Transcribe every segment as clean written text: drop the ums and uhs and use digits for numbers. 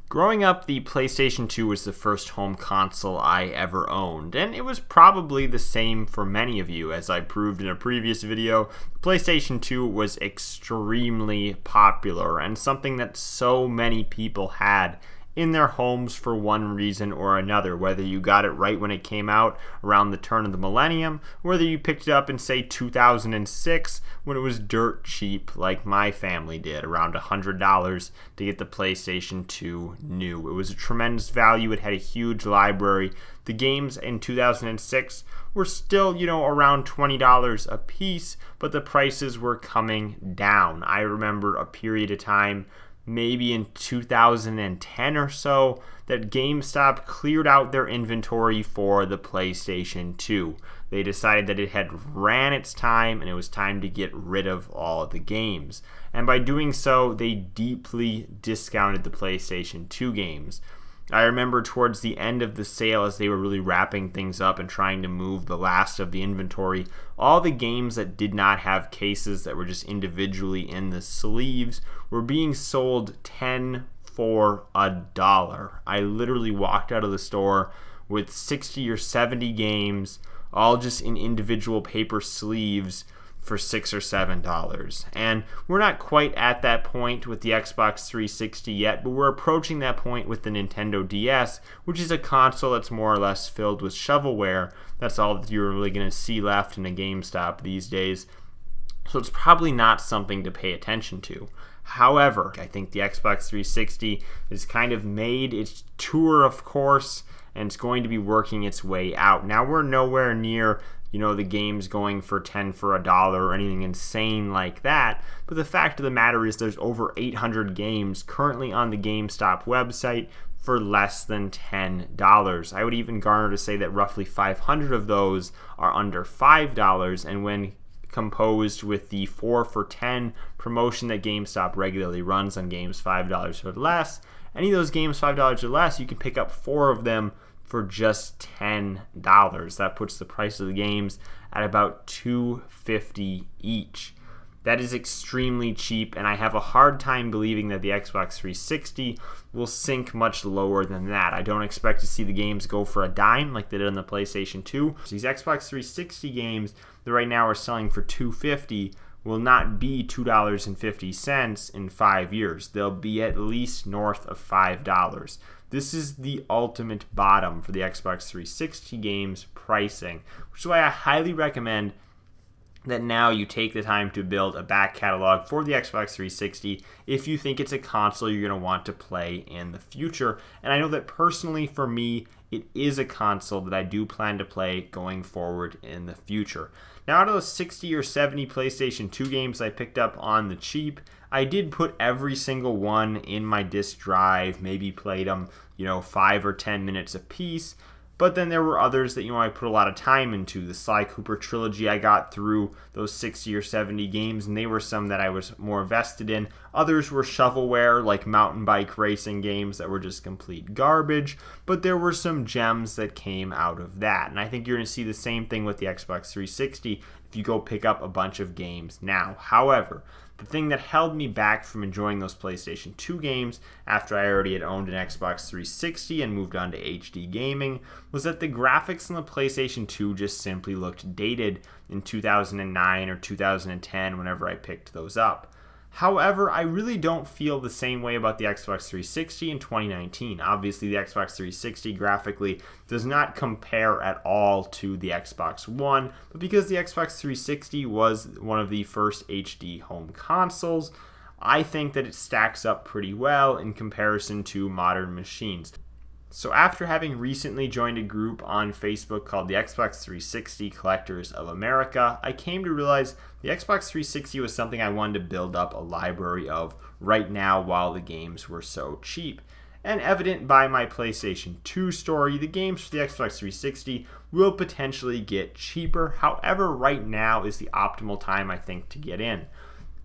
Growing up, the PlayStation 2 was the first home console I ever owned, and it was probably the same for many of you. As I proved in a previous video, the PlayStation 2 was extremely popular and something that so many people had in their homes for one reason or another, whether you got it right when it came out around the turn of the millennium, whether you picked it up in, say, 2006 when it was dirt cheap like my family did, around $100 to get the PlayStation 2 new. It was a tremendous value. It had a huge library. The games in 2006 were still, around $20 a piece, but the prices were coming down. I remember a period of time, maybe in 2010 or so, that GameStop cleared out their inventory for the PlayStation 2. They decided that it had ran its time and it was time to get rid of all the games. And by doing so, they deeply discounted the PlayStation 2 games. I remember towards the end of the sale, as they were really wrapping things up and trying to move the last of the inventory, all the games that did not have cases, that were just individually in the sleeves, were being sold 10 for $1. I literally walked out of the store with 60 or 70 games, all just in individual paper sleeves, for $6 or $7. And we're not quite at that point with the Xbox 360 yet, but we're approaching that point with the Nintendo DS, which is a console that's more or less filled with shovelware. That's all that you're really going to see left in a GameStop these days. So it's probably not something to pay attention to. However, I think the Xbox 360 has kind of made its tour, of course, and it's going to be working its way out. Now, we're nowhere near the game's going for 10 for $1 or anything insane like that. But the fact of the matter is there's over 800 games currently on the GameStop website for less than $10. I would even garner to say that roughly 500 of those are under $5, and when composed with the 4 for $10 promotion that GameStop regularly runs on games $5 or less, any of those games $5 or less, you can pick up 4 of them for just $10. That puts the price of the games at about $2.50 each. That is extremely cheap, and I have a hard time believing that the Xbox 360 will sink much lower than that. I don't expect to see the games go for a dime like they did on the PlayStation 2. So these Xbox 360 games that right now are selling for $2.50 will not be $2.50 in 5 years. They'll be at least north of $5. This is the ultimate bottom for the Xbox 360 games pricing, which is why I highly recommend that now you take the time to build a back catalog for the Xbox 360 if you think it's a console you're going to want to play in the future. And I know that personally for me, it is a console that I do plan to play going forward in the future. Now, out of those 60 or 70 PlayStation 2 games I picked up on the cheap, I did put every single one in my disk drive, maybe played them, 5 or 10 minutes a piece. But then there were others that, I put a lot of time into. The Sly Cooper trilogy, I got through those 60 or 70 games, and they were some that I was more vested in. Others were shovelware, like mountain bike racing games that were just complete garbage. But there were some gems that came out of that. And I think you're going to see the same thing with the Xbox 360 if you go pick up a bunch of games now. However, the thing that held me back from enjoying those PlayStation 2 games after I already had owned an Xbox 360 and moved on to HD gaming was that the graphics on the PlayStation 2 just simply looked dated in 2009 or 2010 whenever I picked those up. However, I really don't feel the same way about the Xbox 360 in 2019. Obviously, the Xbox 360 graphically does not compare at all to the Xbox One, but because the Xbox 360 was one of the first HD home consoles, I think that it stacks up pretty well in comparison to modern machines. So after having recently joined a group on Facebook called the Xbox 360 Collectors of America, I came to realize the Xbox 360 was something I wanted to build up a library of right now while the games were so cheap. And evident by my PlayStation 2 story, the games for the Xbox 360 will potentially get cheaper. However, right now is the optimal time, I think, to get in.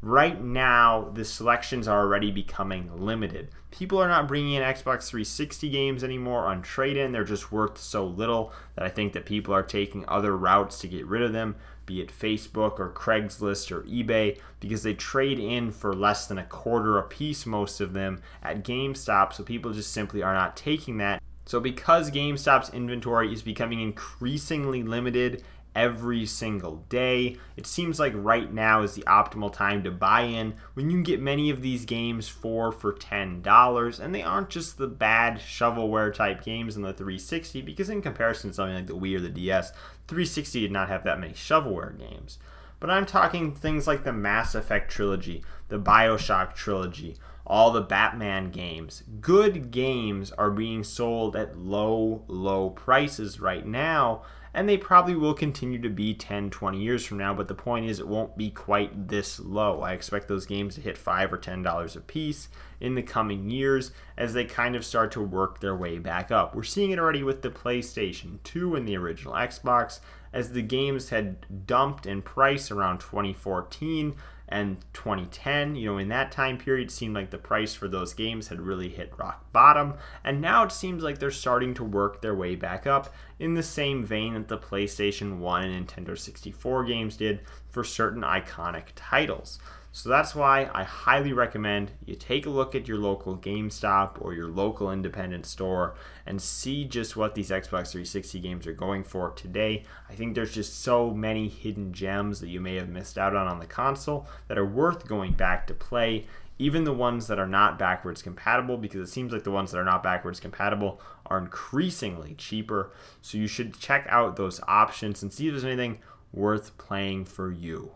Right now, the selections are already becoming limited. People are not bringing in Xbox 360 games anymore on trade-in. They're just worth so little that I think that people are taking other routes to get rid of them. be it Facebook or Craigslist or eBay, because they trade in for less than a quarter a piece, most of them, at GameStop, so people just simply are not taking that. So because GameStop's inventory is becoming increasingly limited every single day, it seems like right now is the optimal time to buy in when you can get many of these games for $10, and they aren't just the bad shovelware type games in the 360, because in comparison to something like the Wii or the DS, 360 did not have that many shovelware games. But I'm talking things like the Mass Effect trilogy, the BioShock trilogy, all the Batman games. Good games are being sold at low prices right now, and they probably will continue to be 10, 20 years from now, but the point is it won't be quite this low. I expect those games to hit $5 or $10 a piece in the coming years as they kind of start to work their way back up. We're seeing it already with the PlayStation 2 and the original Xbox, as the games had dumped in price around 2014 and 2010. In that time period, it seemed like the price for those games had really hit rock bottom, and now it seems like they're starting to work their way back up in the same vein that the PlayStation 1 and Nintendo 64 games did for certain iconic titles. So that's why I highly recommend you take a look at your local GameStop or your local independent store and see just what these Xbox 360 games are going for today. I think there's just so many hidden gems that you may have missed out on the console that are worth going back to play, even the ones that are not backwards compatible, because it seems like the ones that are not backwards compatible are increasingly cheaper. So you should check out those options and see if there's anything worth playing for you.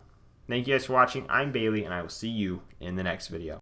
Thank you guys for watching. I'm Bailey, and I will see you in the next video.